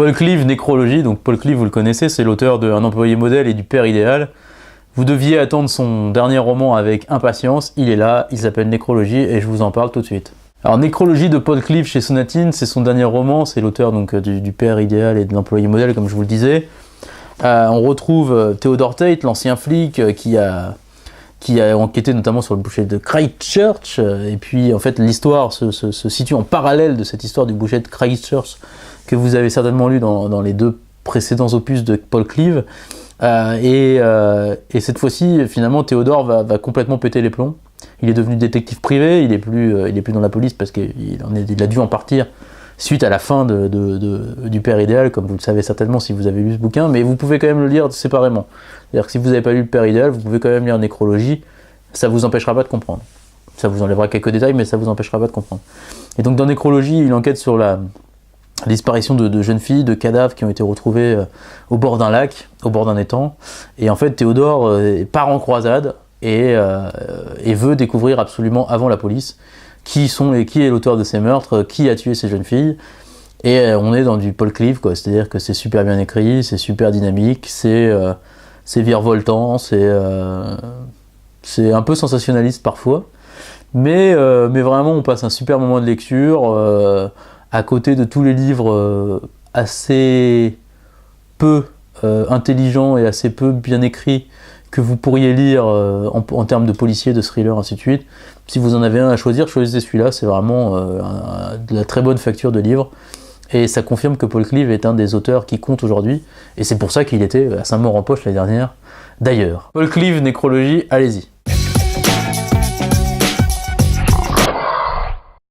Paul Cleave, Nécrologie. Donc Paul Cleave, vous le connaissez, c'est l'auteur de Un employé modèle et du Père idéal. Vous deviez attendre son dernier roman avec impatience. Il est là, il s'appelle Nécrologie et je vous en parle tout de suite. Alors Nécrologie de Paul Cleave chez Sonatine, c'est son dernier roman. C'est l'auteur donc du Père idéal et de l'employé modèle, comme je vous le disais. On retrouve Theodore Tate, l'ancien flic qui a enquêté notamment sur le boucher de Christchurch, et puis en fait l'histoire se situe en parallèle de cette histoire du boucher de Christchurch que vous avez certainement lu dans les deux précédents opus de Paul Cleave, et cette fois-ci finalement Théodore va complètement péter les plombs. Il est devenu détective privé, il est plus dans la police parce qu'il a dû en partir suite à la fin du Père idéal, comme vous le savez certainement si vous avez lu ce bouquin, mais vous pouvez quand même le lire séparément. C'est-à-dire que si vous n'avez pas lu le Père idéal, vous pouvez quand même lire Nécrologie, ça vous empêchera pas de comprendre. Ça vous enlèvera quelques détails, mais ça vous empêchera pas de comprendre. Et donc dans Nécrologie, il enquête sur la disparition de jeunes filles, de cadavres qui ont été retrouvés au bord d'un lac, au bord d'un étang, et en fait Théodore part en croisade et veut découvrir absolument avant la police qui est l'auteur de ces meurtres, qui a tué ces jeunes filles. Et on est dans du Paul Cleave, quoi. C'est-à-dire que c'est super bien écrit, c'est super dynamique, c'est virevoltant, c'est un peu sensationnaliste parfois, mais vraiment on passe un super moment de lecture à côté de tous les livres assez peu intelligents et assez peu bien écrits que vous pourriez lire en termes de policiers, de thrillers, ainsi de suite. Si vous en avez un à choisir, choisissez celui-là, c'est vraiment de la très bonne facture de livre. Et ça confirme que Paul Cleave est un des auteurs qui compte aujourd'hui, et c'est pour ça qu'il était à Saint-Maur en poche l'année dernière. D'ailleurs, Paul Cleave, Nécrologie, allez-y.